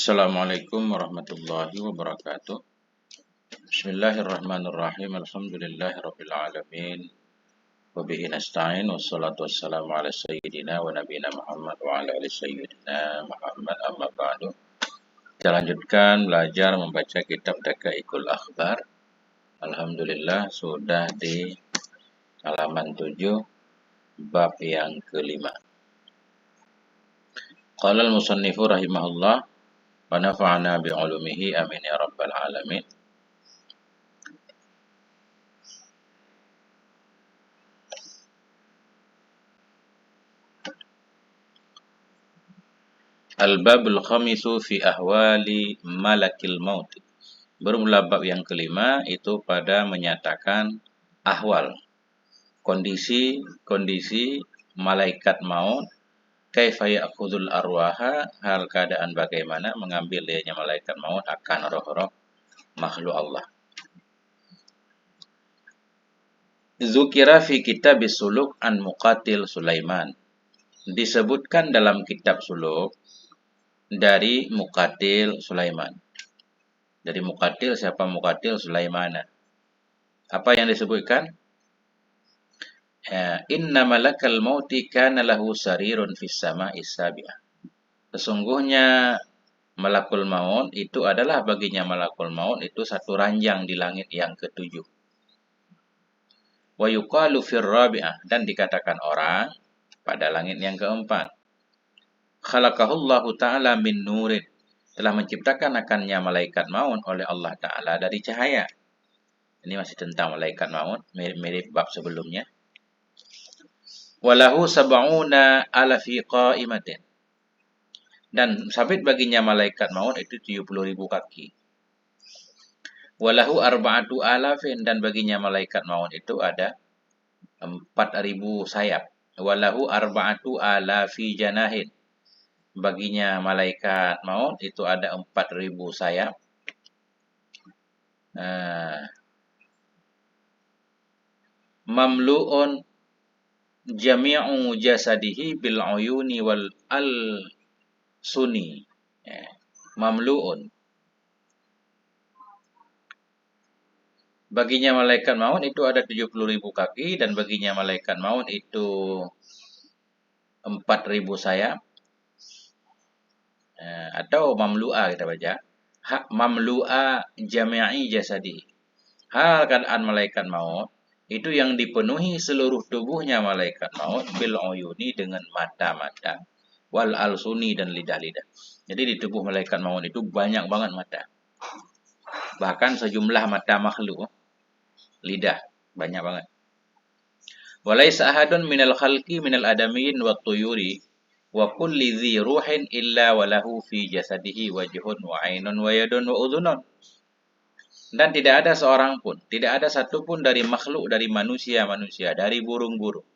Assalamualaikum warahmatullahi wabarakatuh. Bismillahirrahmanirrahim. Alhamdulillahirabbil alamin. Wa bihi nasta'in wassalatu wassalamu ala sayyidina wa nabiyina Muhammad wa ala ali sayyidina Muhammad amma ba'du. Kita lanjutkan belajar membaca kitab Daqaiqul Akhbar. Alhamdulillah sudah di halaman 7 bab yang kelima. Qala al-musannifu rahimahullah wa nafa'ana bi'ulumihi amin ya rabbal alamin. Al-babul khamisu fi ahwali malakil maut. Bermula bab yang kelima itu pada menyatakan ahwal, kondisi malaikat maut, kaifa ya'khudul arwaha, hal keadaan bagaimana mengambil dianya malaikat maut akan roh-roh makhluk Allah. Zukira fi kitabis suluk an Muqatil Sulaiman. Disebutkan dalam kitab suluk dari Muqatil Sulaiman. Dari Muqatil, siapa Muqatil? Sulaiman. Apa yang disebutkan? Inna malakal mauti kana lahu sarirun fis sama'is sabi'ah. Sesungguhnya malakul maut itu adalah baginya malakul maut itu satu ranjang di langit yang ketujuh. Wa yuqalu fir rabi'ah, dan dikatakan orang pada langit yang keempat. Khalaqahullahu ta'ala min nurin, telah menciptakan akannya malaikat maut oleh Allah Ta'ala dari cahaya. Ini masih tentang malaikat maut, mirip bab sebelumnya. Walahu sab'una alafi qa'imatin, dan sabit baginya malaikat maut itu 70.000 kaki. Walahu arba'atu alafin, dan baginya malaikat maut itu ada 4.000 sayap. Walahu arba'atu alafi janahin, baginya malaikat maut itu ada 4.000 sayap. Mamlu'un jami'u jasadihi bil uyuni wal al-suni. Mamlu'un, baginya malaikat maut itu ada 70.000 kaki, dan baginya malaikat maut itu 4.000 sayap. Atau mamlu'a kita baca. Mamlu'a jami'i jasadi. Hal keadaan malaikat maut itu yang dipenuhi seluruh tubuhnya malaikat maut bil uyuni, dengan mata-mata, wal alsuni, dan lidah-lidah. Jadi di tubuh malaikat maut itu banyak banget mata. Bahkan sejumlah mata makhluk, lidah banyak banget. Walaisa ahadun minal khalqi minal adamiyin wat tuyuri wa kulli dhi ruhin illa walahu fi jasadihi wajhun wa ainun wa yadun wa udhunun. Dan tidak ada seorang pun, tidak ada satu pun dari makhluk, dari manusia, dari burung-burung,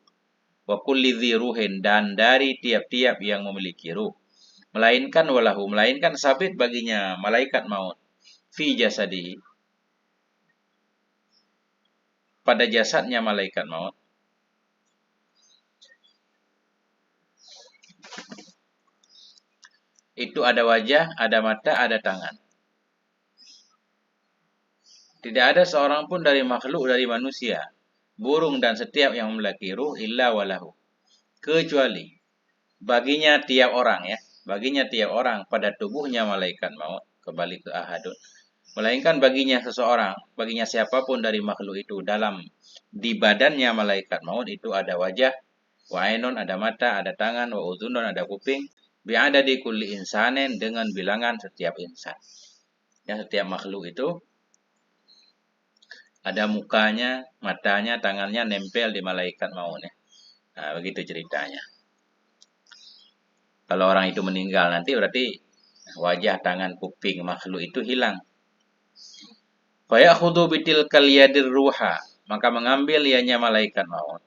wa kulli dhi ruhin, dan dari tiap-tiap yang memiliki ruh, melainkan walahu, melainkan sabit baginya malaikat maut, fi jasadihi, pada jasadnya malaikat maut, itu ada wajah, ada mata, ada tangan. Tidak ada seorang pun dari makhluk, dari manusia, burung, dan setiap yang memiliki ruh, illa walahu, kecuali baginya tiap orang, baginya tiap orang pada tubuhnya malaikat maut, kembali ke ahadun, melainkan baginya seseorang, baginya siapapun dari makhluk itu, di badannya malaikat maut itu ada wajah, wa ainun, ada mata, ada tangan, wa udhunun, ada kuping, bi'adadi kulli insanin, dengan bilangan setiap insan. Setiap makhluk itu ada mukanya, matanya, tangannya nempel di malaikat maut. Nah, begitu ceritanya. Kalau orang itu meninggal nanti berarti wajah, tangan, kuping makhluk itu hilang. Fa ya'khudhu bitilkal yadir ruha, maka mengambil ianya malaikat maut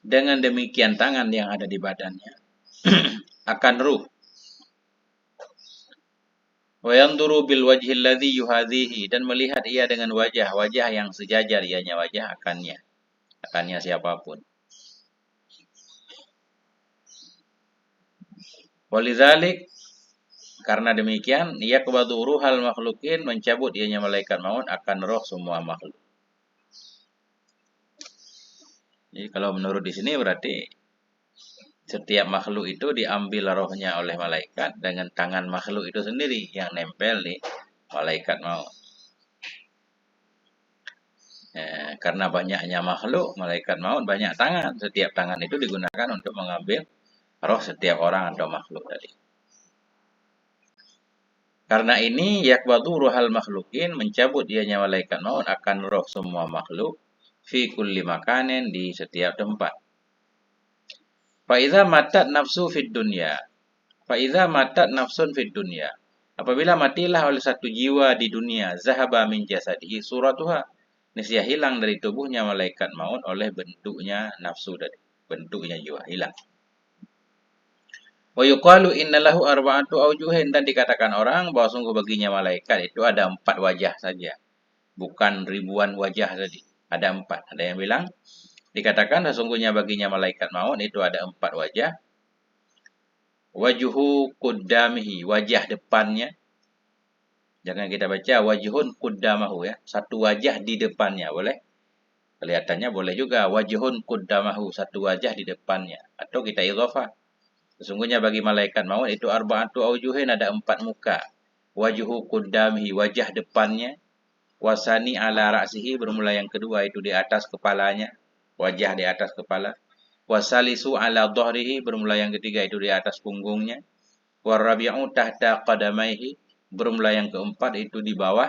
dengan demikian tangan yang ada di badannya akan ruh. Wa yanzuru bil wajhil ladzi yuhadhihi, dan melihat ia dengan wajah yang sejajar ianya wajah akannya siapapun. Walidzalik, Karena demikian, yaqbadu ruhal makhlukin, mencabut ianya malaikat maut akan roh semua makhluk. Jadi kalau menurut di sini berarti setiap makhluk itu diambil rohnya oleh malaikat dengan tangan makhluk itu sendiri yang nempel di malaikat maut. Karena banyaknya makhluk, malaikat maut banyak tangan. Setiap tangan itu digunakan untuk mengambil roh setiap orang atau makhluk tadi. Karena ini yakbadu ruhal makhlukin, mencabut ianya malaikat maut akan roh semua makhluk fi kulli makanin, di setiap tempat. Fa matat nafsu fid dunya. Fa matat nafsun fid dunya. Apabila matilah oleh satu jiwa di dunia, zahaba min jasadihi suratuha. Niscaya hilang dari tubuhnya malaikat maut oleh bentuknya nafsu tadi. Bentuknya jiwa hilang. Wa yuqalu innalahu arba'atu aujuhin, dan dikatakan orang bahwa sungguh baginya malaikat itu ada 4 wajah saja. Bukan ribuan wajah tadi. Ada 4. Ada yang bilang dikatakan sesungguhnya baginya malaikat maut itu ada 4 wajah. Wajuhu kuddamihi, wajah depannya. Jangan kita baca wajhun kuddamahu ya. Satu wajah di depannya boleh. Kelihatannya boleh juga wajhun kuddamahu, satu wajah di depannya. Atau kita idhofah. Sesungguhnya bagi malaikat maut itu arba'atu aujuhin, ada 4 muka. Wajhu kuddamihi, wajah depannya. Wasani ala ra'sihi, bermula yang kedua itu di atas kepalanya. Wajah di atas kepala. Wasalisu ala dhahrihi, bermula yang ketiga itu di atas punggungnya. Warabi'u tahta qadamaihi, bermula yang keempat itu di bawah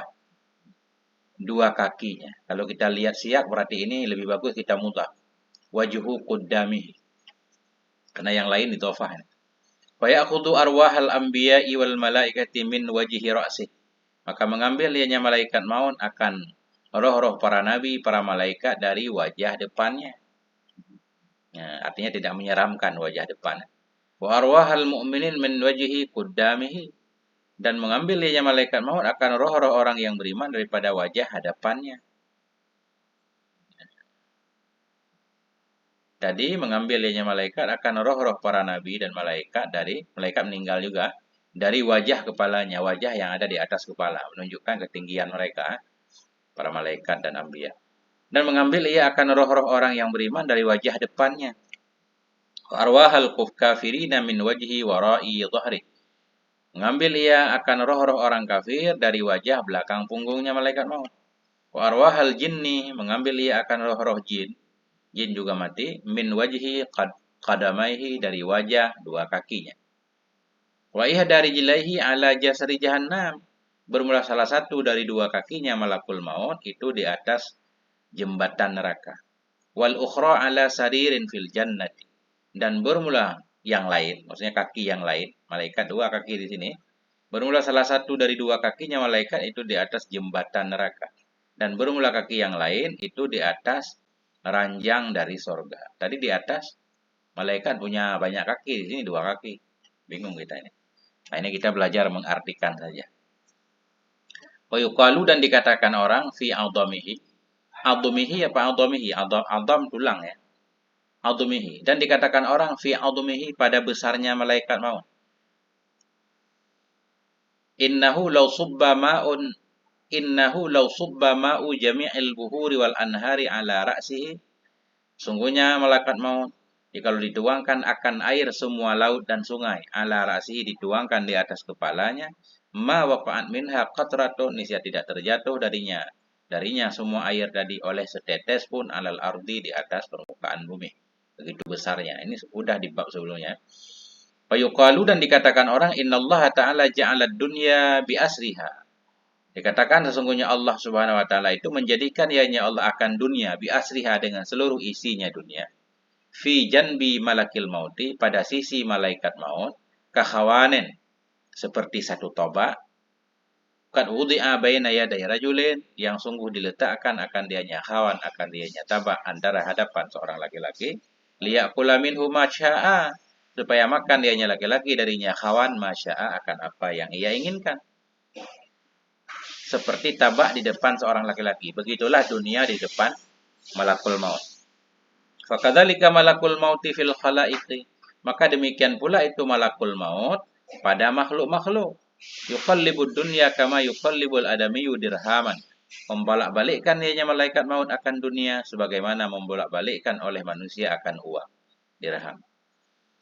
2 kakinya. Kalau kita lihat siyak berarti ini lebih bagus kita mudhaf. Wajhu kuddamihi. Karena yang lain ditofah. Wa ya'khudhu arwahal anbiya'i wal malaikati min wajhi ra'sih. Maka mengambil ianya malaikat maut akan roh-roh para nabi, para malaikat dari wajah depannya. Artinya tidak menyeramkan wajah depan. Wa arwahal mu'minin min wajhi kuddamihi. Dan mengambil ianya malaikat maut akan roh-roh orang yang beriman daripada wajah hadapannya. Tadi mengambil ianya malaikat akan roh-roh para nabi dan malaikat dari, malaikat meninggal juga, dari wajah kepalanya, wajah yang ada di atas kepala, menunjukkan ketinggian mereka, para malaikat dan anbiya. Dan mengambil ia akan roh-roh orang yang beriman dari wajah depannya. Arwahal kafirina min wajhi wara'i dhahri. Mengambil ia akan roh-roh orang kafir dari wajah belakang punggungnya malaikat maut. Arwahal jinni, mengambil ia akan roh-roh jin. Jin juga mati, min wajhi qadamaihi, dari wajah 2 kakinya. Wa dari jilaihi ala jasri jahannam, bermula salah satu dari 2 kakinya malakul maut itu di atas jembatan neraka. Wal ukhra ala saririn fil jannati, dan bermula yang lain, maksudnya kaki yang lain, malaikat 2 kaki di sini. Bermula salah satu dari 2 kakinya malaikat itu di atas jembatan neraka. Dan bermula kaki yang lain itu di atas ranjang dari sorga. Tadi di atas malaikat punya banyak kaki, di sini 2 kaki. Bingung kita ini. Nah, ini kita belajar mengartikan saja. Wa yuqalu, dan dikatakan orang fi adamihi. Adumihi apa adumihi? Adam tulang ya. Adumihi. Dan dikatakan orang fi adumihi, pada besarnya malaikat maut. Innahu law subba ma'u jami'il buhuri wal anhari ala ra'sihi. Sungguhnya malaikat maut, kalau dituangkan akan air semua laut dan sungai, ala ra'sihi, dituangkan di atas kepalanya, ma waqa'at minha qatratun, niscaya tidak terjatuh darinya semua air tadi oleh setetes pun alal ardi, di atas permukaan bumi. Begitu besarnya. Ini sudah di bab sebelumnya. Fayuqalu, dan dikatakan orang, innallaha ta'ala ja'alad dunya bi asriha. Dikatakan sesungguhnya Allah Subhanahu wa taala itu menjadikan ianya Allah akan dunia bi asriha, dengan seluruh isinya dunia. Fi janbi malakil mauti, pada sisi malaikat maut, kahawanen, seperti satu toba. Qad wudi'a baina yaday rajulin, yang sungguh diletakkan akan dianya khawan, akan dianya tabak antara hadapan seorang laki-laki. Liya'kula minhu ma syaa, supaya makan dianya laki-laki darinya khawan, ma syaa, akan apa yang ia inginkan. Seperti tabak di depan seorang laki-laki. Begitulah dunia di depan malakul maut. Fakadzalika malakul mauti fil khalaiqi. Maka demikian pula itu malakul maut pada makhluk-makhluk. Yuqallibud dunya kama yuqallibul adamiyyu dirhaman. Membolak-balikkan ianya malaikat maut akan dunia sebagaimana membolak-balikkan oleh manusia akan uang, dirham.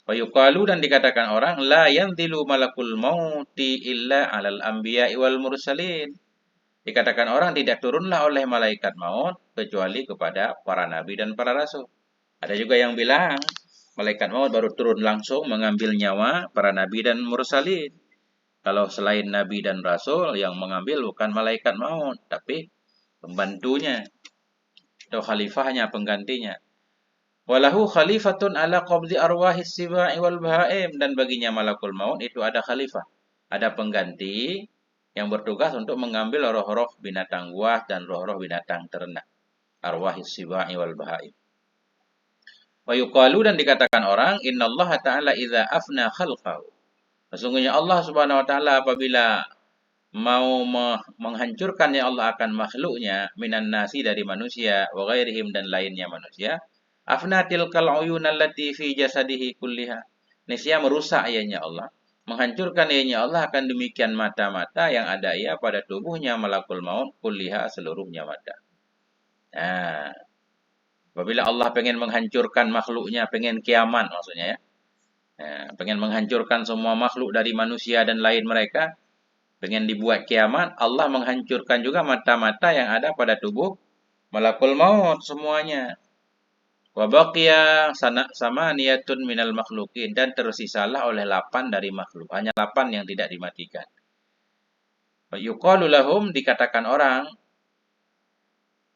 Wa yuqalu dan dikatakan orang la yanzilu malakul mauti illa 'alal anbiya'i wal mursalin. Dikatakan orang tidak turunlah oleh malaikat maut kecuali kepada para nabi dan para rasul. Ada juga yang bilang malaikat maut baru turun langsung mengambil nyawa para nabi dan mursalin. Kalau selain nabi dan rasul yang mengambil bukan malaikat maut, tapi pembantunya atau khalifahnya, penggantinya. Walahu khalifatun ala qabdi arwahis sibai wal bahaim, dan baginya malakul maut itu ada khalifah, ada pengganti yang bertugas untuk mengambil roh-roh binatang buas dan roh-roh binatang ternak, arwahis sibai wal bahaim. Wa yuqalu dan dikatakan orang innallaha ta'ala idza afna khalqahu. Sesungguhnya Allah Subhanahu wa taala apabila mau menghancurkan ya Allah akan makhluknya minan nasi dari manusia wa ghairihim dan lainnya manusia, afna tilkal uyun allati fi jasadihi kulliha. Niscaya merusak ianya Allah, menghancurkan ianya Allah akan demikian mata-mata yang ada ia pada tubuhnya malakul maut kulliha seluruhnya mata. Nah, apabila Allah pengen menghancurkan makhluknya, pengen kiamat maksudnya ya. Nah, pengen menghancurkan semua makhluk dari manusia dan lain mereka, pengen dibuat kiamat, Allah menghancurkan juga mata-mata yang ada pada tubuh malakul maut semuanya. Wa baqiya samaniyatun minal makhlukin, dan tersisalah oleh 8 dari makhluk. Hanya 8 yang tidak dimatikan. Yuqalu lahum, dikatakan orang,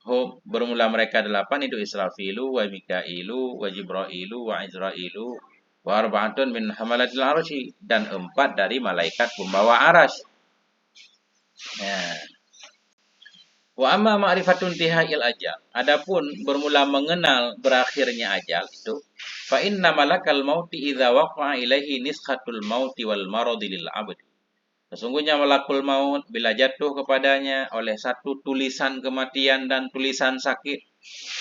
hum, bermula mereka 8 itu Israfilu, wa Mikailu, wa Jibrailu, wa Izrailu, wa arba'atun min hamalatil arsy, dan 4 dari malaikat pembawa arsy. Nah, wa amma ma'rifatun tihail ajal. Adapun bermula mengenal berakhirnya ajal itu, fa inna malakal mauti idza waqa'a ilaihi niskhatul mauti wal maradi lil 'abd. Sesungguhnya malakul maut bila jatuh kepadanya oleh satu tulisan kematian dan tulisan sakit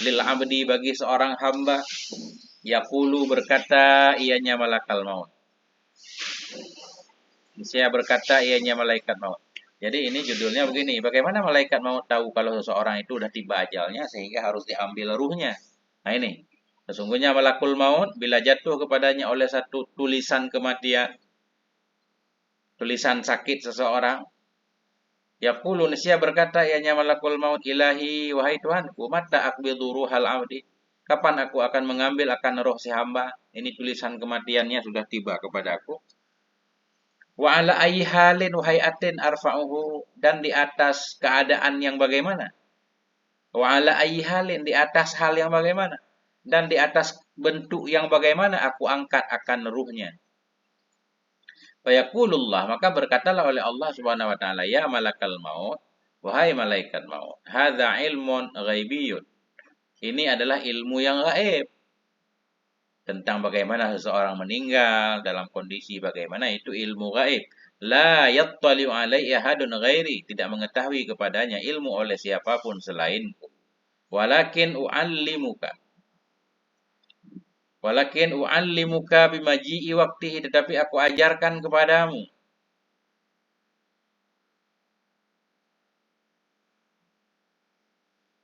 lil 'abdi bagi seorang hamba, yaqulu berkata ianya malakal maut. Saya berkata ianya malaikat maut. Jadi ini judulnya begini, bagaimana malaikat maut tahu kalau seseorang itu sudah tiba ajalnya sehingga harus diambil ruhnya. Nah ini, sesungguhnya malakul maut bila jatuh kepadanya oleh satu tulisan kematian, tulisan sakit seseorang, yaqulu, niscaya berkata ianya malakul maut, ilahi, wahai Tuhanku, mata aqbidu ruhal abdi. Kapan aku akan mengambil akan roh si hamba? Ini tulisan kematiannya sudah tiba kepada aku. Wa ala ayyi halin wa hayatin arfa'uhu, dan di atas keadaan yang bagaimana? Wa ala ayyi halin, di atas hal yang bagaimana? Dan di atas bentuk yang bagaimana aku angkat akan ruhnya. Fa yaqulullah, maka berkatalah oleh Allah Subhanahu wa taala, ya malakal maut, wahai malaikat maut, hadza ilmun ghaibiyun. Ini adalah ilmu yang gaib. Tentang bagaimana seseorang meninggal, dalam kondisi bagaimana, itu ilmu gaib. La yattali'u alaihi ahadun ghairi, tidak mengetahui kepadanya ilmu oleh siapapun selainku. Walakin u'allimuka bimaji'i waqtihi, tetapi aku ajarkan kepadamu.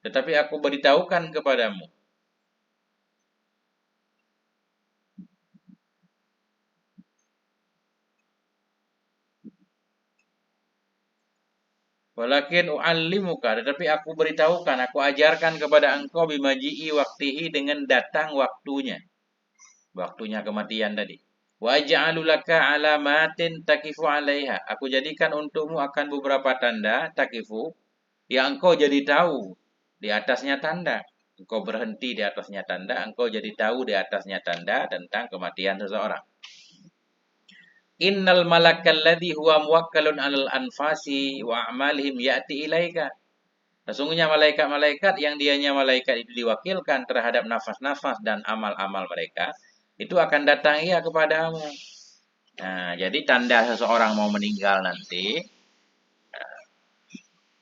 Tetapi aku beritahukan kepadamu. Walakin u'allimuka, tetapi aku beritahukan, aku ajarkan kepada engkau bimaji'i waktihi, dengan datang waktunya. Waktunya kematian tadi. Wa ja'alu laka alamatin takifu 'alaiha. Aku jadikan untukmu akan beberapa tanda takifu yang engkau jadi tahu di atasnya tanda. Engkau berhenti di atasnya tanda, engkau jadi tahu di atasnya tanda tentang kematian seseorang. Innal malakal ladzi huwa muwakkalun 'alal anfasi wa a'malihim ya'ti ilaika. Sesungguhnya malaikat-malaikat yang dianya malaikat itu diwakilkan terhadap nafas-nafas dan amal-amal mereka, itu akan datang ia kepadamu. Nah, jadi tanda seseorang mau meninggal nanti,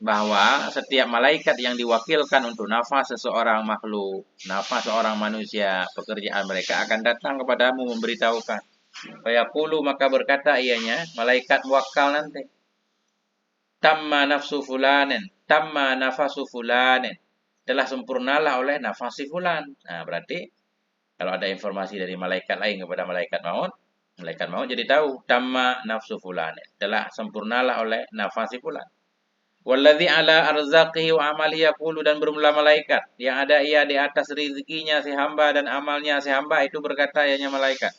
bahwa setiap malaikat yang diwakilkan untuk nafas seseorang makhluk, nafas seorang manusia, pekerjaan mereka akan datang kepadamu memberitahukan. Fayaqulu, maka berkata ianya, malaikat muwakkal nanti. Tamma nafsu fulanin, tamma nafasu fulanin. Telah sempurnalah oleh nafasi fulan. Nah, berarti kalau ada informasi dari malaikat lain kepada malaikat maut jadi tahu tamma nafsu fulanin. Telah sempurnalah oleh nafasi fulan. Walladzi ala arzaqihi wa amalihi yaqulu, dan bermula malaikat yang ada ia di atas rezekinya si hamba dan amalnya si hamba itu berkata ianya malaikat.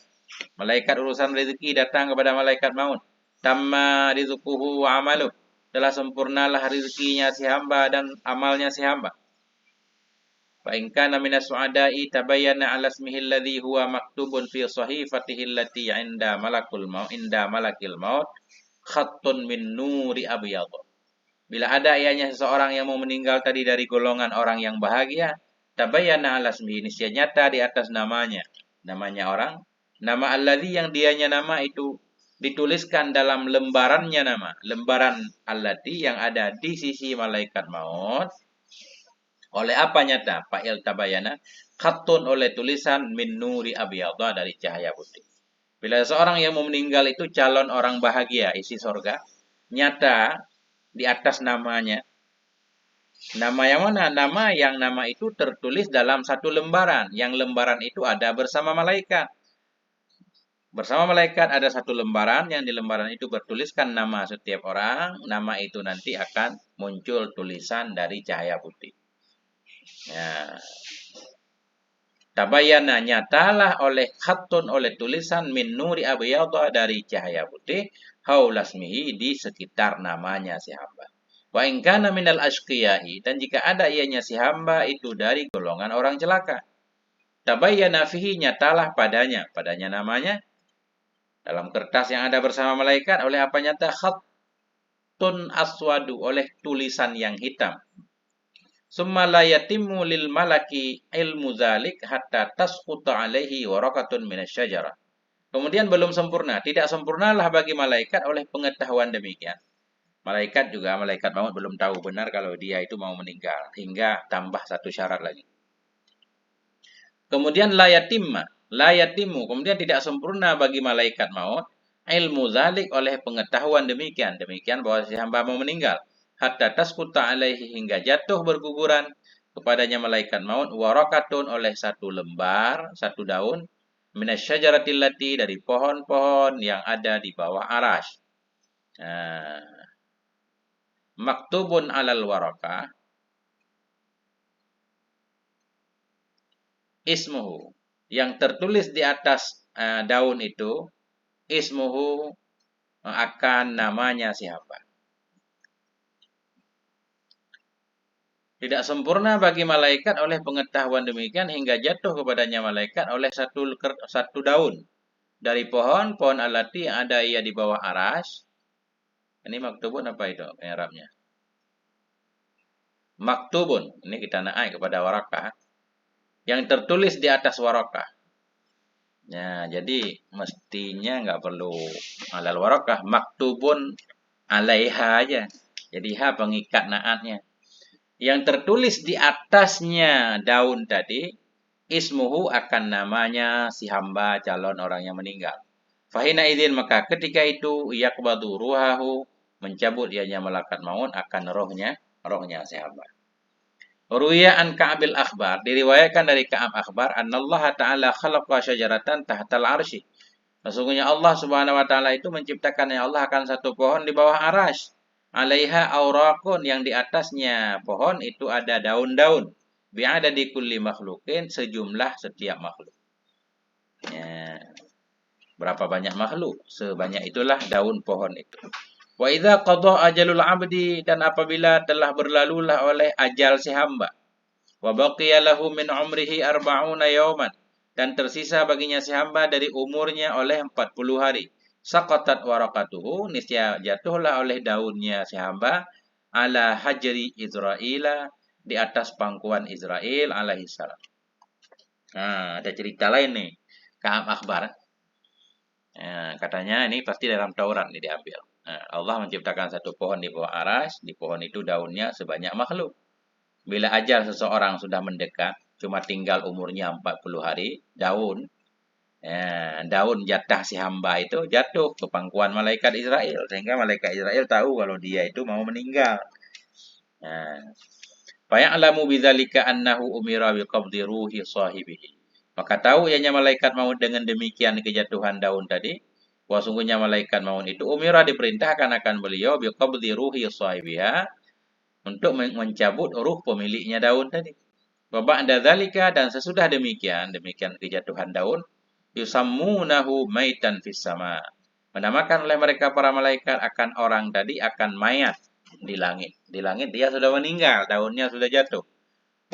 Malaikat urusan rezeki datang kepada malaikat maut. Tamma rizquhu wa amaluh. Telah sempurnalah rezekinya si hamba dan amalnya si hamba. Fa in kana minas su'ada'i tabayyana 'ala ismihi alladhi huwa maktubun fi sahifatihi allati 'inda malakil maut khattun min nuri abyad. Bila ada ianya seseorang yang mau meninggal tadi dari golongan orang yang bahagia, tabayyana 'ala ismihi, niscaya nyata di atas namanya. Namanya orang, nama alladzi yang dianya nama itu dituliskan dalam lembarannya nama, lembaran alladzi yang ada di sisi malaikat maut. Oleh apa nyata? Fa'il tabayana, khattun oleh tulisan min nuri abyadha, dari cahaya putih. Bila seorang yang mau meninggal itu calon orang bahagia, isi sorga, nyata di atas namanya. Nama yang mana? Nama yang nama itu tertulis dalam satu lembaran. Yang lembaran itu ada bersama malaikat. Bersama malaikat ada satu lembaran, yang di lembaran itu bertuliskan nama setiap orang. Nama itu nanti akan muncul tulisan dari cahaya putih. Ya. Tabayana, nyatalah oleh khattun, oleh tulisan min nuri abyadha, dari cahaya putih, haulasmihi, di sekitar namanya si hamba. Wa in kana minal ashqiyai, dan jika ada ianya si hamba itu dari golongan orang celaka. Tabayyana fihi, nyatalah padanya namanya dalam kertas yang ada bersama malaikat. Oleh apa nyata? Khattun aswadu, oleh tulisan yang hitam. Summa la yatimmu lil malaki ilmu zalik hatta tasquta alaihi warakatun minasyajarah. Kemudian belum sempurna, tidak sempurnalah bagi malaikat oleh pengetahuan demikian. Malaikat maut belum tahu benar kalau dia itu mau meninggal, hingga tambah satu syarat lagi. Kemudian la yatimmu, kemudian tidak sempurna bagi malaikat maut ilmu zalik, oleh pengetahuan demikian bahwa si hamba mau meninggal. Hatta tasquta alaihi, hingga jatuh berguguran kepadanya malaikat maut, warakatun, oleh satu lembar, satu daun, minasyajaratil lati, dari pohon-pohon yang ada di bawah arasy. Maktubun alal warakah ismuhu, yang tertulis di atas daun itu, ismuhu, akan namanya si hamba. Tidak sempurna bagi malaikat oleh pengetahuan demikian hingga jatuh kepadanya malaikat oleh satu daun dari pohon alati yang ada ia di bawah arasy. Ini maktubun apa itu Arabnya? Maktubun, ini kita naik kepada warakah, yang tertulis di atas warakah. Ya, jadi mestinya nggak perlu alal warakah, maktubun alaiha aja. Jadi ha pengikat naatnya. Yang tertulis di atasnya daun tadi, ismuhu, akan namanya si hamba, calon orang yang meninggal. Fahina idzin, maka ketika itu yaqbadu ruhahu, mencabut ianya malaikat maut akan rohnya si hamba. Ruya an Ka'bil akhbar, diriwayatkan dari Ka'ab akhbar, annallaha ta'ala khalaqa syajaratan tahtal arsy. Sesungguhnya Allah Subhanahu wa taala itu menciptakan, ya Allah, akan satu pohon di bawah arasy. Alaiha auraqun, yang di atasnya pohon itu ada daun-daun. Bi'ada di kulli makhlukin, sejumlah setiap makhluk. Ya. Berapa banyak makhluk? Sebanyak itulah daun pohon itu. Wa idza qada ajalul 'abdi, dan apabila telah berlalulah oleh ajal si hamba. Wa baqiya lahu min umrihi 40 yawman, dan tersisa baginya si hamba dari umurnya oleh 40 hari. Saqatat warakatuhu, niscaya jatuhlah oleh daunnya si hamba, ala hajri Israila, di atas pangkuan Israel alaihi salam. Nah, ada cerita lain nih, Ka'ab akhbar. Katanya ini pasti dalam Taurat nih diambil. Allah menciptakan satu pohon di bawah arasy, di pohon itu daunnya sebanyak makhluk. Bila ajal seseorang sudah mendekat, cuma tinggal umurnya 40 hari, daun Ya, daun jatah si hamba itu jatuh ke pangkuan malaikat Israel sehingga malaikat Israel tahu kalau dia itu mau meninggal. Nah, fa ya'lamu bidzalika annahu umira biqabdi ruhi sahibihi. Maka tahu ianya malaikat maut dengan demikian kejatuhan daun tadi, bahwa sungguhnya malaikat maut itu umira diperintahkan akan beliau biqabdi ruhi sahibiha untuk mencabut ruh pemiliknya daun tadi. Wa ba'da dzalika dan sesudah demikian kejatuhan daun, yusammunahu maitan fis sama. Menamakan oleh mereka para malaikat akan orang tadi akan mayat di langit. Di langit dia sudah meninggal, daunnya sudah jatuh.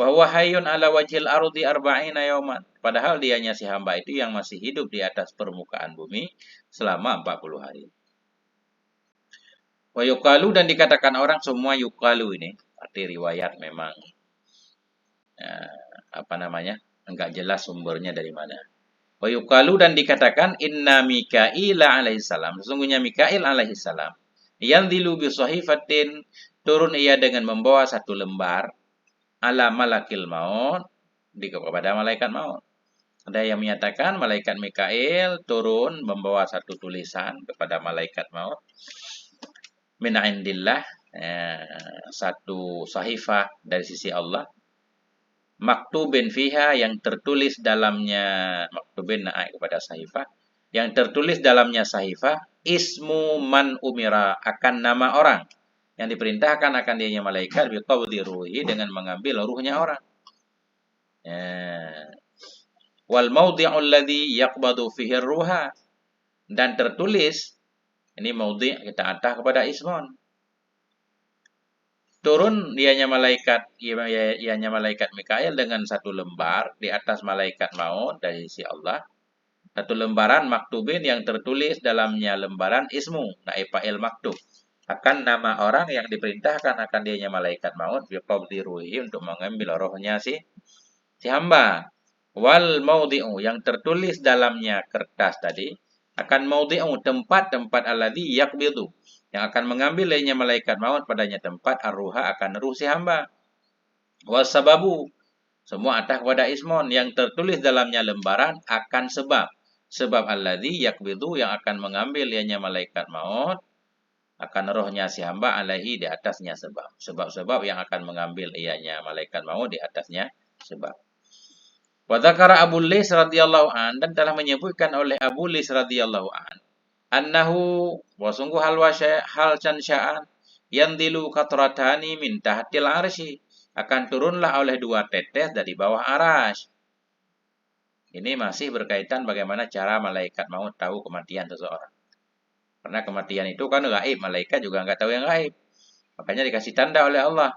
Wa huwa hayyun ala wajhil ardi arba'ina yauman. Padahal dianya si hamba itu yang masih hidup di atas permukaan bumi selama 40 hari. Wa yuqalu dan dikatakan orang semua yuqalu ini arti riwayat memang apa namanya? Enggak jelas sumbernya dari mana. Wa yuqalu dan dikatakan inna Mikaila alaihissalam. Sesungguhnya Mikail alaihissalam. Yanzilu bi sahifatin turun ia dengan membawa satu lembar ala malakil maut kepada malaikat maut. Ada yang menyatakan malaikat Mikail turun membawa satu tulisan kepada malaikat maut. Min indillah, satu sahifah dari sisi Allah. Maktubin fiha yang tertulis dalamnya, maktubin naik kepada sahifah, yang tertulis dalamnya sahifah ismu man umira akan nama orang yang diperintahkan akan dianya malaikat biqabdi ruhi dengan mengambil ruhnya orang. Wal maudhi'ul ladzi yaqbadu fihi ruha dan tertulis ini maudhi' kita atah kepada ismun. Turun ianya malaikat Mikail dengan satu lembar di atas malaikat maut dari sisi Allah. Satu lembaran maktubin yang tertulis dalamnya lembaran ismu, naifa'il maktub. Akan nama orang yang diperintahkan akan dianya malaikat maut biqabdi ruhi untuk mengambil rohnya si hamba. Wal maudhi'u yang tertulis dalamnya kertas tadi akan maudhi'u tempat-tempat alladzi yaqbidu yang akan mengambil lainnya malaikat maut padanya tempat ar-ruha akan ruh si hamba. Wasababu semua atah kepada ismon yang tertulis dalamnya lembaran akan sebab alladzi yaqbidu yang akan mengambil lainnya malaikat maut akan rohnya si hamba alaihi di atasnya sebab yang akan mengambil ianya malaikat maut di atasnya sebab. Wa dzakara Abu Lis radhiyallahu an dan telah menyebutkan oleh Abu Lis radhiyallahu an annahu wa sungguh hal sya'an yandilu qatratani min tahtil arsy akan turunlah oleh dua tetes dari bawah arasy. Ini masih berkaitan bagaimana cara malaikat maut tahu kematian seseorang. Karena kematian itu kan gaib, malaikat juga enggak tahu yang gaib. Makanya dikasih tanda oleh Allah.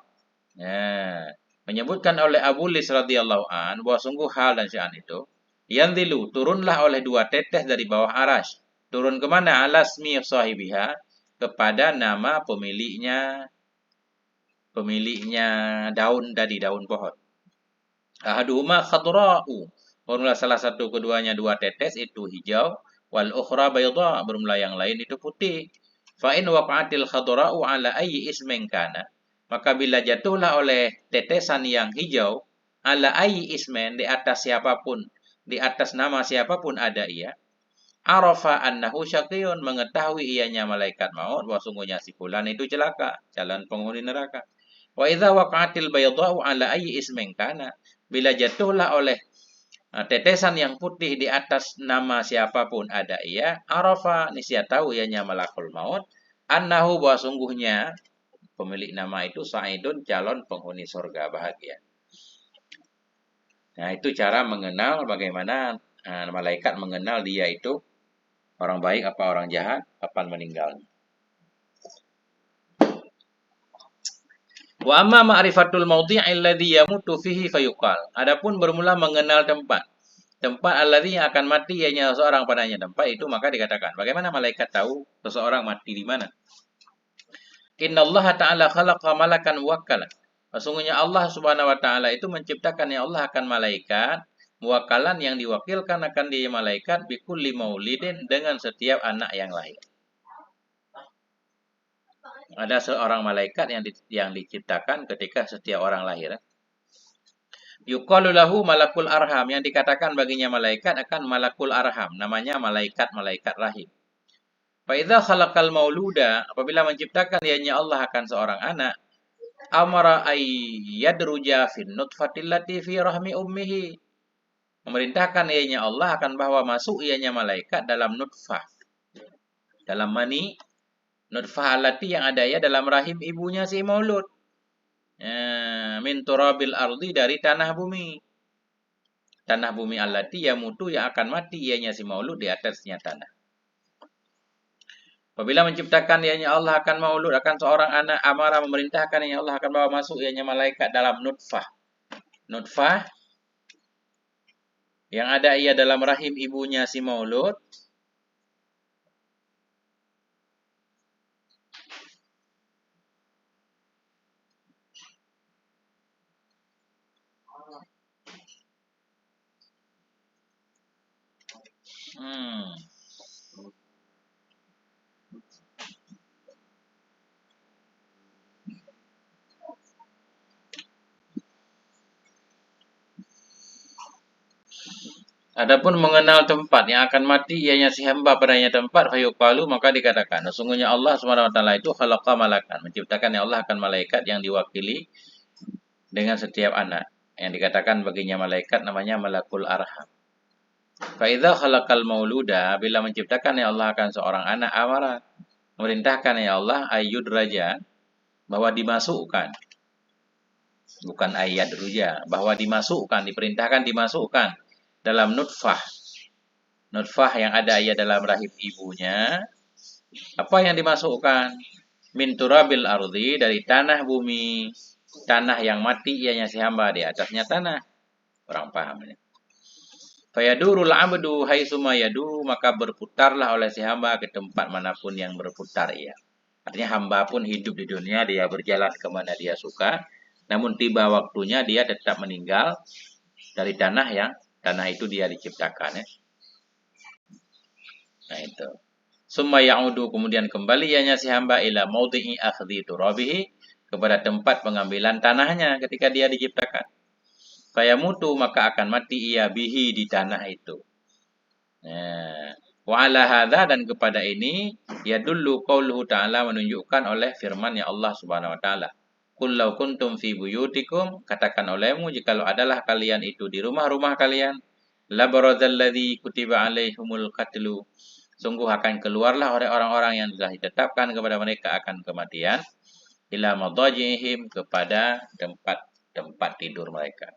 Menyebutkan oleh Abu Lis radhiyallahu an bahwa sungguh hal dan sya'an itu yandilu turunlah oleh dua tetes dari bawah arasy. Turun kemana? Alasmi sahibiha kepada nama pemiliknya daun dari daun pohon. Ahaduhuma khadra'u. Bermula salah satu keduanya dua tetes itu hijau, wal ukhra bayda, bermula yang lain itu putih. Fa in waqa'atil khadra'u ala ayyi ismin kana. Maka bila jatuhlah oleh tetesan yang hijau ala ayyi ismin di atas siapapun, di atas nama siapapun ada ia. Arafa annahu syaqiyun mengetahui ianya malaikat maut bahwa sungguhnya si fulan itu celaka, jalan penghuni neraka. Wa idza waqa'atil baydha'u ala ayyi ismin kana bila jatuhlah oleh tetesan yang putih di atas nama siapapun ada ia, arafa niscaya tahu ianya malakul maut annahu bahwa sungguhnya pemilik nama itu sa'idun calon penghuni surga bahagia. Nah, itu cara mengenal bagaimana malaikat mengenal dia itu orang baik apa orang jahat, kapan meninggalnya. Wa amma ma'rifatul mawdhi'i alladhi yamutu fihi fayuqal. Adapun bermula mengenal tempat alladhi yang akan mati ianya seseorang padanya tempat itu maka dikatakan bagaimana malaikat tahu seseorang mati di mana? Innallaha ta'ala khalaqa malakan muwakkalan. Sesungguhnya Allah Subhanahu wa taala itu menciptakan ya Allah akan malaikat muwakkalan yang diwakilkan akan dia malaikat bikulli maulidin dengan setiap anak yang lahir. Ada seorang malaikat yang diciptakan ketika setiap orang lahir. Yuqalu lahu malakul arham, yang dikatakan baginya malaikat akan malakul arham, namanya malaikat-malaikat rahim. Fa idza khalaqal mauluda, apabila menciptakan ianya Allah akan seorang anak, amara ay yadruja fin nutfatil lati fi rahmi ummihi. Memerintahkan ianya Allah akan bahwa masuk ianya malaikat dalam nutfah, dalam mani nutfah alati yang ada ya dalam rahim ibunya si maulud. Min turabil ardi, dari tanah bumi. Tanah bumi alati yamutu, yang akan mati ianya si maulud di atasnya tanah. Apabila menciptakan ianya Allah akan maulud, akan seorang anak, amara memerintahkan ianya Allah akan bawa masuk ianya malaikat dalam nutfah. Nutfah yang ada ia dalam rahim ibunya si maulud. Hmm. Adapun mengenal tempat yang akan mati ianya si hamba padanya tempat, fayuqalu, maka dikatakan, sesungguhnya Allah Subhanahu wa taala itu khalaqa malakan, menciptakan ya Allah akan malaikat yang diwakili dengan setiap anak. Yang dikatakan baginya malaikat namanya malakul arham. Fa idza khalaqal mauluda, bila menciptakan ya Allah akan seorang anak, amara memerintahkan ya Allah ayyudraja, bahwa dimasukkan, bukan ayat ruja, bahwa dimasukkan, diperintahkan dimasukkan dalam nutfah. Nutfah yang ada ia dalam rahim ibunya. Apa yang dimasukkan? Min turabil ardi, dari tanah bumi. Tanah yang mati ianya si hamba, di atasnya tanah. Orang paham ini. Fayadurul abdu haitsuma yaduru, maka berputarlah oleh si hamba ke tempat manapun yang berputar ia. Artinya hamba pun hidup di dunia, dia berjalan kemana dia suka. Namun tiba waktunya dia tetap meninggal dari tanah itu dia diciptakan ya. Nah itu. Summa ya'udu, kemudian kembali ianya si hamba ila maudhi'i akhdhi turabihi, kepada tempat pengambilan tanahnya ketika dia diciptakan. Fayamutu, maka akan mati ia bihi, di tanah itu. Nah, wa ala hadza, dan kepada ini yadullu qauluhu ta'ala, menunjukkan oleh firman ya Allah Subhanahu wa taala. Qul law kuntum fi buyutikum, katakan olehmu jikalau adalah kalian itu di rumah-rumah kalian, la barazal ladzi kutiba alaihimul qatlu, sungguh akan keluarlah orang-orang yang telah ditetapkan kepada mereka akan kematian, ila madajihim, kepada tempat tidur mereka.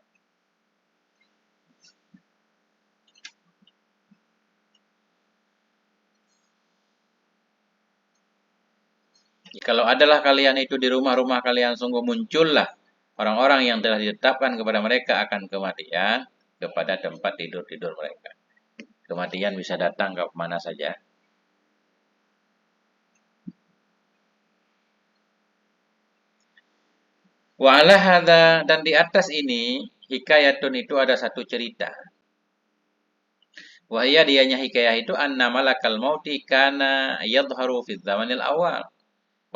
Kalau adalah kalian itu di rumah-rumah kalian, sungguh muncullah orang-orang yang telah ditetapkan kepada mereka akan kematian, kepada tempat tidur-tidur mereka. Kematian bisa datang ke mana saja. Wa ala hadza, dan di atas ini hikayatun, itu ada satu cerita. Wa iya, dianya hikayah itu, anna malakal mauti kana yadhharu fi zamanil awal.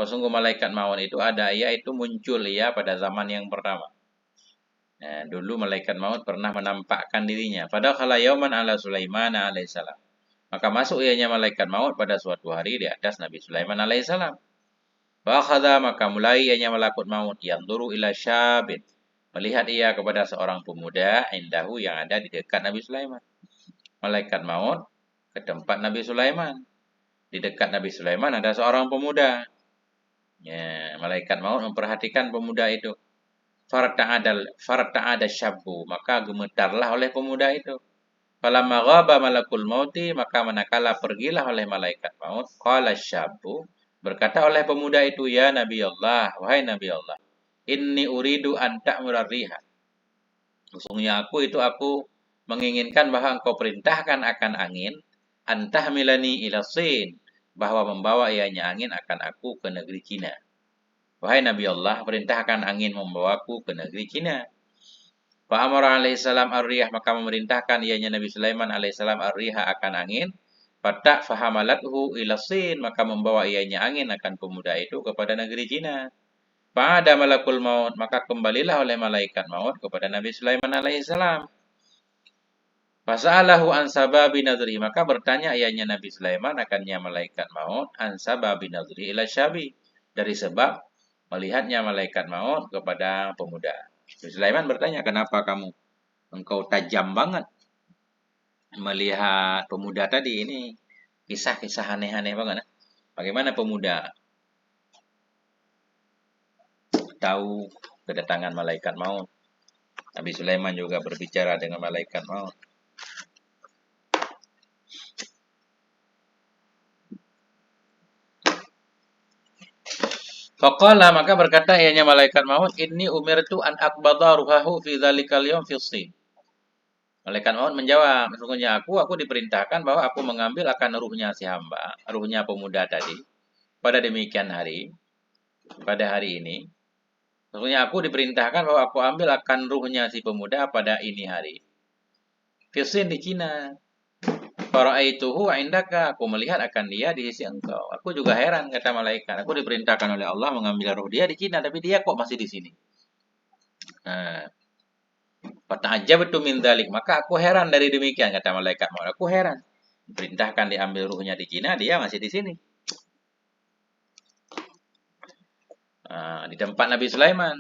Sungguh malaikat maut itu ada ia itu muncul ya pada zaman yang pertama. Nah, dulu malaikat maut pernah menampakkan dirinya. Pada khala yauman ala Sulaiman alaihissalam. Maka masuk ianya malaikat maut pada suatu hari di atas Nabi Sulaiman alaihissalam. Fakhadha, maka mulai ianya malaikat maut yang turu ila syabin, melihat ia kepada seorang pemuda indahu, yang ada di dekat Nabi Sulaiman. Malaikat maut ke tempat Nabi Sulaiman. Di dekat Nabi Sulaiman ada seorang pemuda. Ya, malaikat maut memperhatikan pemuda itu. Farta'ada syabbu, maka gemetarlah oleh pemuda itu. Falamma ghaba malakul mauti, maka manakala pergilah oleh malaikat maut, qala syabbu, berkata oleh pemuda itu, ya Nabi Allah, wahai Nabi Allah, inni uridu an ta'mura riha. Sesungguhnya aku menginginkan bahwa engkau perintahkan akan angin, antahmilani ila Sin, bahwa membawa ianya angin akan aku ke negeri Cina. Wahai Nabi Allah, perintahkan angin membawaku ke negeri Cina. Fa amara alaihissalam ar-riyah, maka memerintahkan ianya Nabi Sulaiman alaihissalam ar-riha, akan angin. Fata fahamalathu ila Sin, maka membawa ianya angin akan pemuda itu kepada negeri Cina. Pada malakul maut, maka kembalilah oleh malaikat maut kepada Nabi Sulaiman alaihissalam. Fasa'alahu an sababi nadri, maka bertanya ianya Nabi Sulaiman akannya malaikat maut an sababi nadri ila syabi, dari sebab melihatnya malaikat maut kepada pemuda. Nabi Sulaiman bertanya, kenapa engkau tajam banget melihat pemuda tadi? Ini kisah-kisah aneh-aneh banget. Bagaimana pemuda tahu kedatangan malaikat maut? Nabi Sulaiman juga berbicara dengan malaikat maut. Faqala, maka berkata ianya malaikat maut, inni umirtu an aqbada ruhahu fi dzalikal yaum fi Sin. Malaikat maut menjawab, sesungguhnya aku diperintahkan bahwa aku mengambil akan ruhnya si hamba, ruhnya pemuda tadi, pada demikian hari, pada hari ini. Sesungguhnya aku diperintahkan bahwa aku ambil akan ruhnya si pemuda pada ini hari. Fi Sin, di Cina. Fara'aituhu indaka, aku melihat akan dia di sisi engkau. Aku juga heran, kata malaikat. Aku diperintahkan oleh Allah mengambil ruh dia di Cina, tapi dia kok masih di sini. Nah, fata'ajjabtu min dzalik, maka aku heran dari demikian, kata malaikat maut. Aku heran. Diperintahkan diambil ruhnya di Cina, dia masih di sini. Nah, di tempat Nabi Sulaiman.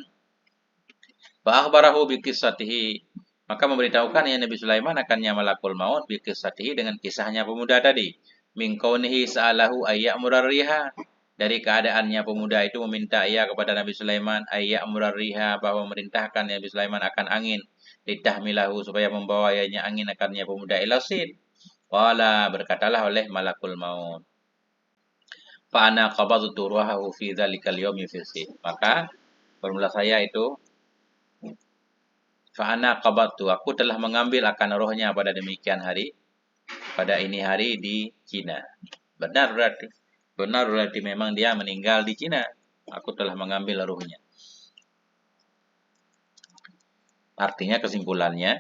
Fa akhbarahu bi qissatihi, maka memberitahukan ya Nabi Sulaiman akannya malakul maut bi qissatihi, dengan kisahnya pemuda tadi. Min kaunihi sa'alahu ayya'murar riha, dari keadaannya pemuda itu meminta ia kepada Nabi Sulaiman ayya'murar riha, bahwa memerintahkan Nabi Sulaiman akan angin, litahmilahu, supaya membawa ianya angin akannya pemuda ila Sin. Qala, berkatalah oleh malakul maut, fa ana qabadtu ruhahu fi dzalikal yaumi fi Sin, maka bermula saya itu, fa'ana qabadtu, aku telah mengambil akan rohnya pada demikian hari, pada ini hari di Cina. Benar berarti. Benar berarti memang dia meninggal di Cina. Aku telah mengambil rohnya. Artinya kesimpulannya,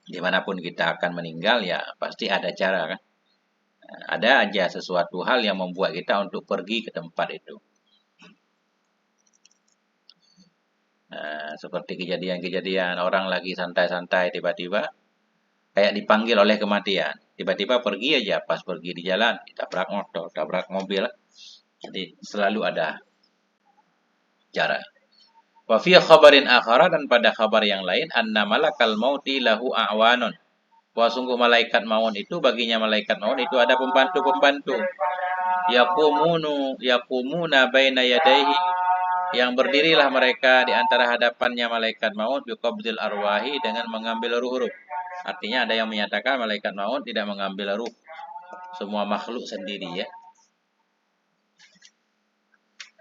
dimanapun kita akan meninggal ya pasti ada cara kan. Ada aja sesuatu hal yang membuat kita untuk pergi ke tempat itu. Seperti kejadian-kejadian orang lagi santai-santai tiba-tiba kayak dipanggil oleh kematian. Tiba-tiba pergi aja, pas pergi di jalan, ditabrak motor, tabrak mobil. Jadi selalu ada cara. Wa fi khabarin akhara, dan pada kabar yang lain, anna malakal mauti lahu a'wanun. Wah, sungguh malaikat maut itu, baginya malaikat maut itu ada pembantu-pembantu. Yaqumuna baina yadayhi, yang berdirilah mereka di antara hadapannya malaikat maut, biqabdil arwahi, dengan mengambil ruh-ruh. Artinya ada yang menyatakan malaikat maut tidak mengambil ruh semua makhluk sendiri ya.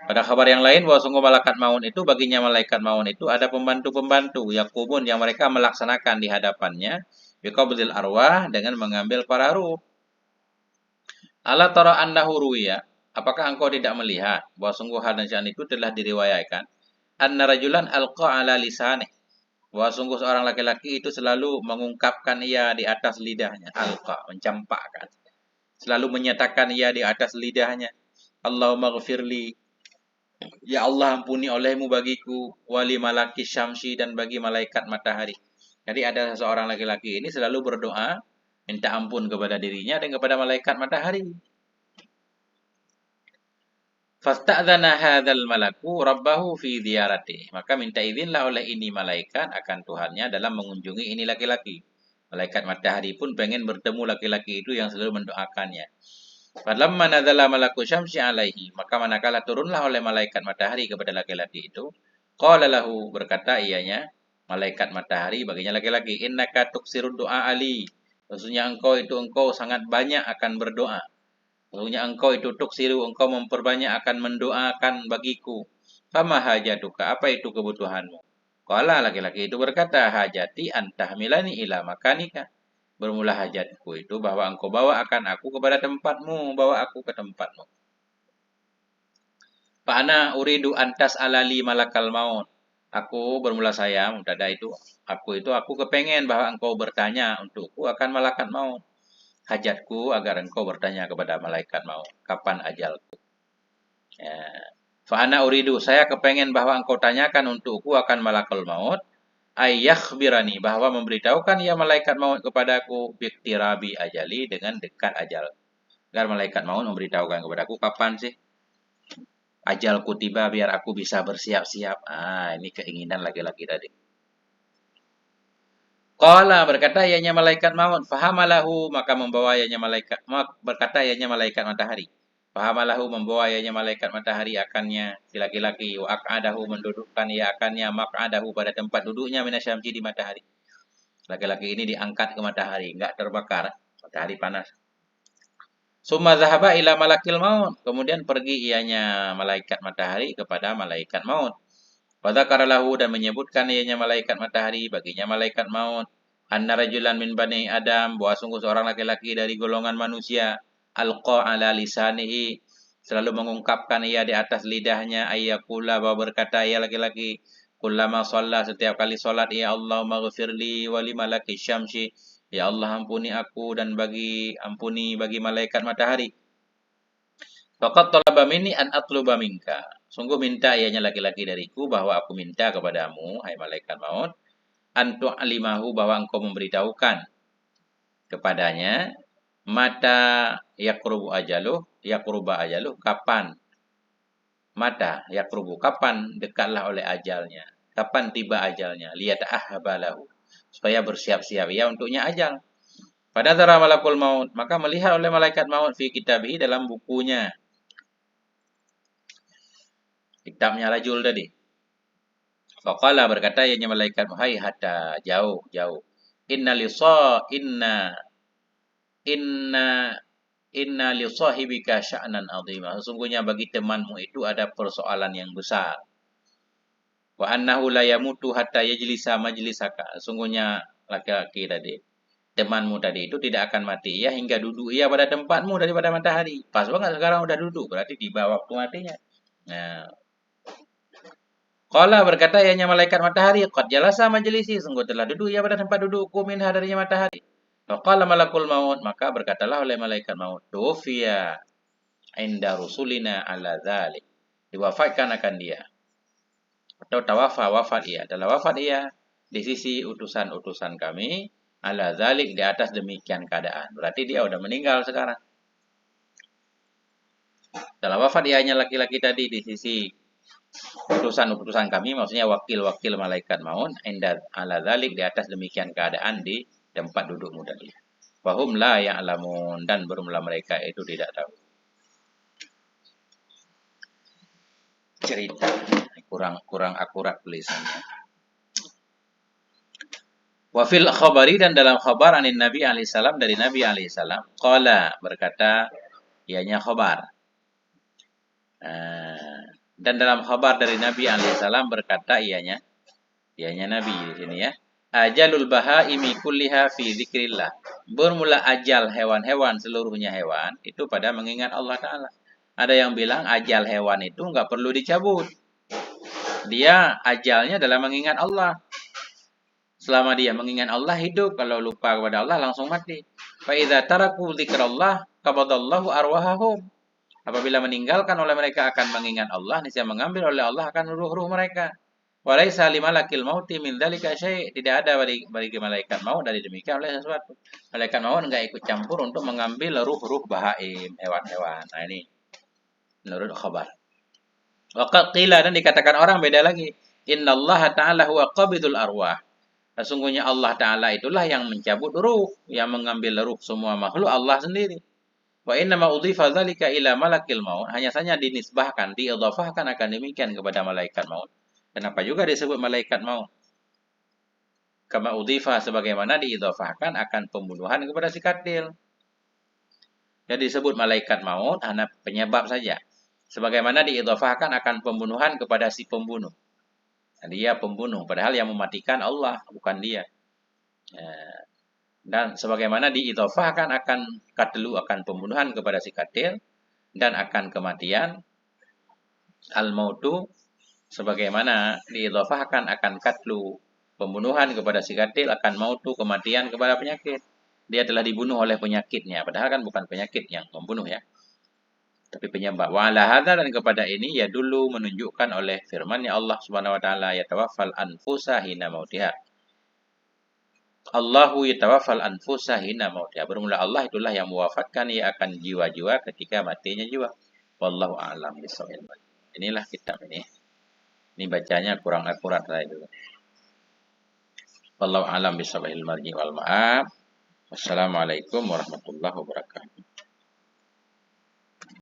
Pada kabar yang lain, bahwa sungguh malaikat maut itu, baginya malaikat maut itu ada pembantu-pembantu yaqumun, yang mereka melaksanakan di hadapannya, biqabdil arwah, dengan mengambil para ruh. Ala tara annahu ruwiya, apakah engkau tidak melihat bahwa sungguh hal dan sya'an itu telah diriwayatkan, anna rajulan alqa ala lisanih, bahwa sungguh seorang laki-laki itu selalu mengungkapkan ia di atas lidahnya, alqa, mencampakkan, selalu menyatakan ia di atas lidahnya, Allahumma ghfirli, ya Allah ampuni olehmu bagiku, wali malaki syamsi, dan bagi malaikat matahari. Jadi ada seorang laki-laki ini selalu berdoa, minta ampun kepada dirinya dan kepada malaikat matahari. Fasta'dzana hadzal malaku rabbahu fi ziyarati, maka minta izinlah oleh ini malaikat akan Tuhannya dalam mengunjungi ini laki-laki. Malaikat matahari pun pengen bertemu laki-laki itu yang selalu mendoakannya. Falamma nadzala malaku syamsi alaihi, maka manakala turunlah oleh malaikat matahari kepada laki-laki itu, qala lahu, berkata ianya malaikat matahari baginya laki-laki, innaka tuksirud du'a ali, sesungguhnya engkau sangat banyak akan berdoa. Sesungguhnya engkau itu tuksiru, engkau memperbanyak akan mendoakan bagiku. Fama hajatuka, apa itu kebutuhanmu? Qala, laki-laki itu berkata, hajati antahmilani ila makanika, bermula hajatku itu bahwa engkau bawa akan aku kepada tempatmu, bawa aku ke tempatmu. Fa'ana uridu antas alali malakal maut, aku bermula saya, mubtada itu, aku kepengen bahwa engkau bertanya untukku akan malaikat maut. Hajatku agar engkau bertanya kepada malaikat maut, kapan ajalku. Ya. Fa ana uridu, saya kepengen bahwa engkau tanyakan untukku akan malakul maut, ayakhbirani, bahwa memberitahukan ya malaikat maut kepadaku biktirabi ajali, dengan dekat ajal. Agar malaikat maut memberitahukan kepadaku kapan sih ajalku tiba biar aku bisa bersiap-siap. Ini keinginan laki-laki tadi. Qala, berkata ianya malaikat maut, fahamalahu, maka membawa ianya malaikat, berkata ianya malaikat matahari. Fahamalahu, membawa ianya malaikat matahari akannya si laki-laki, wa aq'adahu, mendudukkan ia akannya maq'adahu, pada tempat duduknya minasyamsi, di matahari. Laki-laki ini diangkat ke matahari, enggak terbakar, matahari panas. Summa zahaba ila malakil maut, kemudian pergi ianya malaikat matahari kepada malaikat maut. Wadzakara lahu, dan menyebutkan ianya malaikat matahari baginya malaikat maut, anna rajulan min bani Adam, bahwa sungguh seorang laki-laki dari golongan manusia, alqa ala lisanihi, selalu mengungkapkan ia di atas lidahnya, ayyakula, bahwa berkata ia laki-laki, kullama shalla, setiap kali salat, ya Allahumma ghfirli wa li malaki syamsi, ya Allah ampuni aku dan ampuni bagi malaikat matahari. Faqad talaba minni an atluba minka, sungguh minta ianya laki-laki dariku bahwa aku minta kepadamu, hai malaikat maut, antu alimahu, bahwa engkau memberitahukan kepadanya, mata yakruba ajaluh, kapan, mata yakrubu, kapan dekatlah oleh ajalnya, kapan tiba ajalnya, liyata'ahhabalahu, supaya bersiap-siap ia untuknya ajal. Pada tara malakul maut, maka melihat oleh malaikat maut fi kitabihi, dalam bukunya, kitabnya rajul tadi. Faqala, berkata ianya malaikat, hai hatta, jauh jauh, inna inna inna li sahibika sya'nan 'azima, sesungguhnya bagi temanmu itu ada persoalan yang besar. Wa annahu la yamutu hatta yajlisa majlisaka, sesungguhnya laki-laki tadi, temanmu tadi itu tidak akan mati ya hingga duduk ia pada tempatmu daripada matahari. Pas banget sekarang udah duduk, berarti tiba waktu matinya. Nah, qala, berkata ianya malaikat matahari, qad jalasa majlisi, sungguh telah duduk ia pada tempat dudukku, minha, darinya matahari. Faqala malakul maut, maka berkatalah oleh malaikat maut, tufiya inda rusulina ala dzalik, diwafatkan akan dia, atau tawafa, wafat ia, adalah wafat ia di sisi utusan-utusan kami, ala dzalik, di atas demikian keadaan, berarti dia udah meninggal sekarang. Dalam wafat ianya laki-laki tadi di sisi utusan-utusan kami, maksudnya wakil-wakil malaikat maut, inda ala dzalik, di atas demikian keadaan di tempat dudukmu tadi. Wahum la ya'lamun, dan berumlah mereka itu tidak tahu. Cerita kurang akurat tulisannya. Wa fil khabari, dan dalam khabar anin Nabi alaihi salam, dari Nabi alaihi salam, qala, berkata ianya khabar. Dan dalam khabar dari Nabi alaihi salam berkata ianya Nabi di sini ya. Ajalul bahaimi kulliha fi dzikrillah. Bermula ajal hewan-hewan, seluruhnya hewan itu pada mengingat Allah Ta'ala. Ada yang bilang ajal hewan itu enggak perlu dicabut. Dia ajalnya dalam mengingat Allah. Selama dia mengingat Allah hidup, kalau lupa kepada Allah langsung mati. Fa idza taraku dzikrallah qabadallahu arwahahum. Apabila meninggalkan oleh mereka akan mengingat Allah, niscaya mengambil oleh Allah akan ruh-ruh mereka. Walaisa limalakil mauti min dzalika syai', tidak ada bagi malaikat maut dari demikian oleh sesuatu. Malaikat maut enggak ikut campur untuk mengambil ruh-ruh bahaim, hewan-hewan. Nah, ini menurut khabar. Waqad qila, dan dikatakan orang beda lagi. Innallaha ta'ala huwa qabidul arwah. Sesungguhnya Allah Ta'ala itulah yang mencabut ruh, yang mengambil ruh semua makhluk Allah sendiri. Wa inna ma udhifa dzalika ila malakil maut, hanya saja dinisbahkan, diidhafahkan akan demikian kepada malaikat maut. Kenapa juga disebut malaikat maut? Kama udhifa, sebagaimana diidhafahkan akan pembunuhan kepada si katil. Jadi disebut malaikat maut hanya penyebab saja. Sebagaimana diidhafahkan akan pembunuhan kepada si pembunuh. Dia pembunuh, padahal yang mematikan Allah, bukan dia. Dan sebagaimana diidhafahkan akan katlu, akan pembunuhan kepada si katil, dan akan kematian, al-mautu, sebagaimana diidhafahkan akan katlu, pembunuhan kepada si katil, akan mautu, kematian kepada penyakit. Dia telah dibunuh oleh penyakitnya, padahal kan bukan penyakit yang membunuh ya. Tapi penyebab. Wa ala hadza, dan kepada ini ya dulu menunjukkan oleh firman ya Allah Subhanahu wa taala, yatawaffal anfusa hina mautiha. Allahu yatawaffal anfusa hina mautiha. Bermula Allah itulah yang mewafatkan, ia akan jiwa-jiwa ketika matinya jiwa. Wallahu a'lam bishawab. Inilah kitab ini. Ini bacanya kurang akurat saya dulu. Wallahu a'lam bishawab marji wal ma'ab. Wassalamualaikum warahmatullahi wabarakatuh.